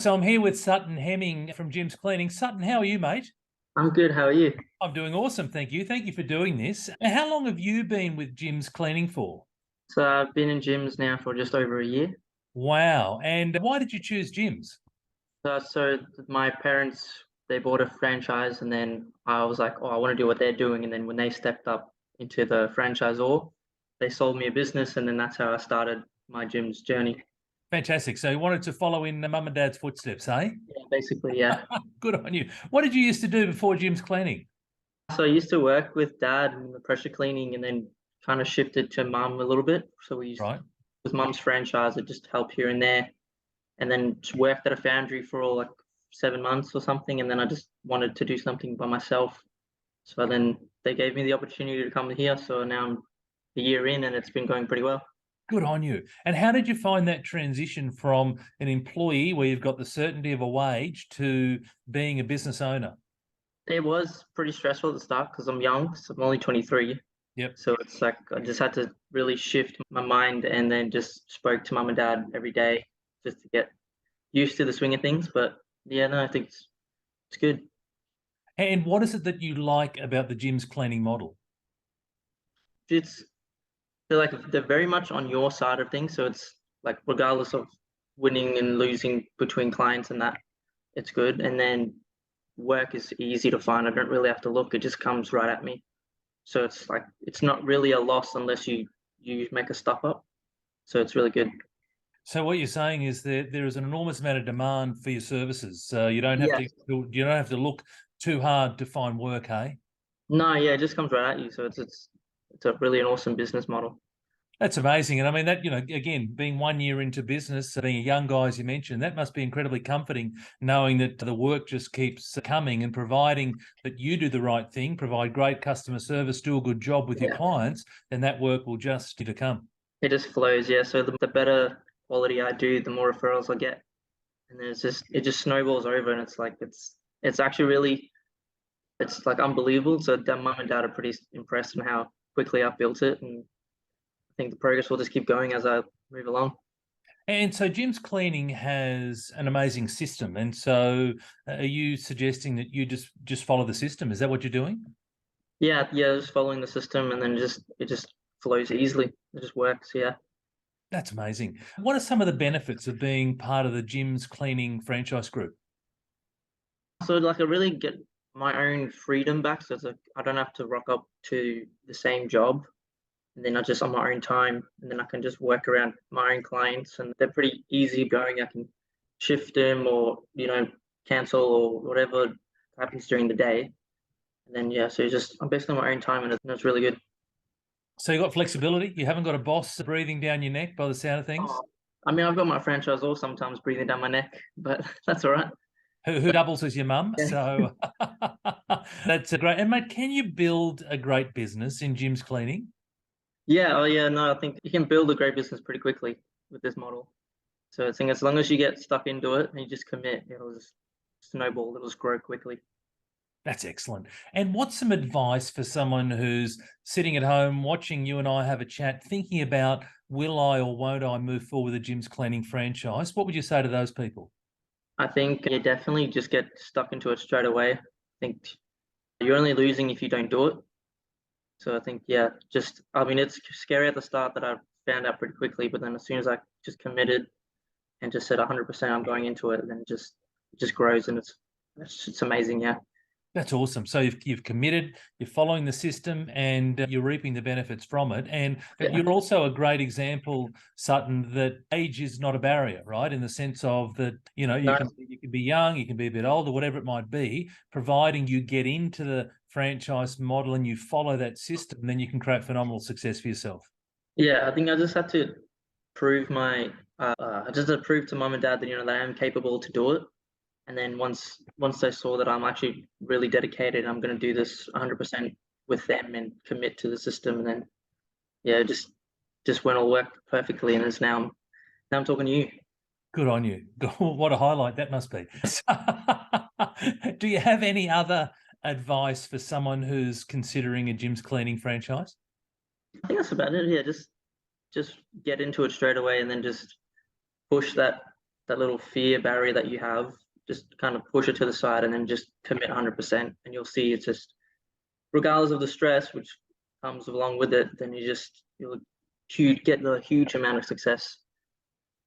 So I'm here with Sutton Hemming from Jim's Cleaning. Sutton, how are you, mate? I'm good. How are you? I'm doing awesome, thank you. Thank you for doing this. Now, how long have you been with Jim's Cleaning for? So I've been in gyms now for just over a year. Wow. And why did you choose Jim's? So my parents, they bought a franchise, and then I was like, oh, I want to do what they're doing. And then when they stepped up into the franchisor, they sold me a business, and then that's how I started my gym's journey. Fantastic. So you wanted to follow in mum and dad's footsteps, eh? Yeah, basically, yeah. Good on you. What did you used to do before Jim's Cleaning? So I used to work with dad in the pressure cleaning, and then kind of shifted to mum a little bit. So we used Right. with mum's franchise, it just help here and there. And then just worked at a foundry for like 7 months or something, and then I just wanted to do something by myself. So then they gave me the opportunity to come here. So now I'm a year in, and it's been going pretty well. Good on you. And how did you find that transition from an employee where you've got the certainty of a wage to being a business owner? It was pretty stressful at the start because I'm young, so I'm only 23. Yep. So it's like I just had to really shift my mind, and then just spoke to mum and dad every day just to get used to the swing of things. But yeah, no, I think it's good. And what is it that you like about the Jim's Cleaning model? It's they're like they're very much on your side of things. So it's like regardless of winning and losing between clients and that, it's good. And then work is easy to find. I don't really have to look. It just comes right at me. So it's like it's not really a loss unless you make a stuff up. So it's really good. So what you're saying is that there is an enormous amount of demand for your services. So you don't have to Yes. look too hard to find work, hey? No, yeah, it just comes right at you. So it's a really an awesome business model. That's amazing. And I mean that, again, being 1 year into business, being a young guy, as you mentioned, that must be incredibly comforting knowing that the work just keeps coming and providing that you do the right thing, provide great customer service, do a good job with your Yeah. clients, then that work will just to come. It just flows, yeah. So the better quality I do, the more referrals I get. And then it just snowballs over, and it's like it's actually really it's like unbelievable. So mum and dad are pretty impressed in how quickly I built it, and I think the progress will just keep going as I move along. And so Jim's Cleaning has an amazing system. And so are you suggesting that you just follow the system? Is that what you're doing? Yeah, yeah, just following the system, and then it just flows easily. It just works, yeah. That's amazing. What are some of the benefits of being part of the Jim's Cleaning franchise group? So like I really get my own freedom back. So it's like I don't have to rock up to the same job, and then I just on my own time, and then I can just work around my own clients, and they're pretty easy going. I can shift them, or cancel, or whatever happens during the day. And then yeah, so just I'm basically on my own time, and it's really good. So you've got flexibility. You haven't got a boss breathing down your neck by the sound of things. Oh, I mean, I've got my franchisor sometimes breathing down my neck, but that's all right. Who doubles as your mum. Yeah. So that's a great. And mate, can you build a great business in Jim's Cleaning? Yeah, oh yeah, no, I think you can build a great business pretty quickly with this model. So I think as long as you get stuck into it and you just commit, it'll just snowball, it'll just grow quickly. That's excellent. And what's some advice for someone who's sitting at home watching you and I have a chat, thinking about will I or won't I move forward with a Jim's Cleaning franchise? What would you say to those people? I think you definitely just get stuck into it straight away. I think you're only losing if you don't do it. So I think, yeah, just, I mean, it's scary at the start that I found out pretty quickly, but then as soon as I just committed and just said 100% I'm going into it, then it just grows, and it's amazing. Yeah. That's awesome. So you've committed, you're following the system, and you're reaping the benefits from it. And Yeah. you're also a great example, Sutton, that age is not a barrier, right? In the sense of that, No, you can be young, you can be a bit older, whatever it might be, providing you get into the franchise model and you follow that system, then you can create phenomenal success for yourself. yeah, I think I just had to prove I just had to prove to mum and dad that, that I am capable to do it. And then once they saw that I'm actually really dedicated, I'm going to do this 100% with them and commit to the system. And then yeah, just went all worked perfectly, and it's now I'm talking to you. Good on you. What a highlight that must be. Do you have any other advice for someone who's considering a Jim's Cleaning franchise? I think that's about it. Yeah, just get into it straight away, and then just push that little fear barrier that you have, just kind of push it to the side and then just commit 100%. And you'll see it's just, regardless of the stress which comes along with it, then you'll get the huge amount of success.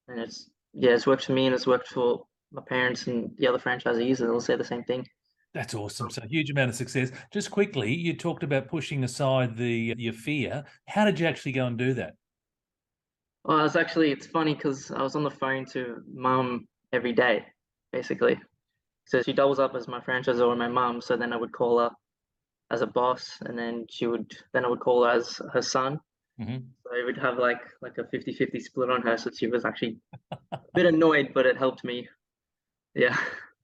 And it's worked for me and it's worked for my parents and the other franchisees, and they'll say the same thing. That's awesome. So huge amount of success. Just quickly, you talked about pushing aside your fear. How did you actually go and do that? Well, it's funny because I was on the phone to mum every day, basically. So she doubles up as my franchisor and my mum. So then I would call her as a boss, and then I would call her as her son. Mm-hmm. So I would have like a 50-50 split on her. So she was actually a bit annoyed, but it helped me. Yeah.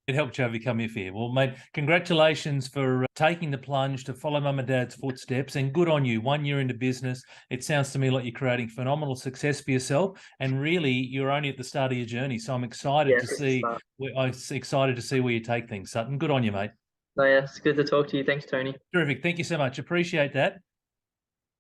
It helped you overcome your fear. Well, mate, congratulations for taking the plunge to follow mum and dad's footsteps, and good on you. 1 year into business, it sounds to me like you're creating phenomenal success for yourself, and really you're only at the start of your journey. So I'm excited to see where you take things, Sutton. Good on you, mate. So yeah, it's good to talk to you. Thanks, Tony. Terrific. Thank you so much. Appreciate that.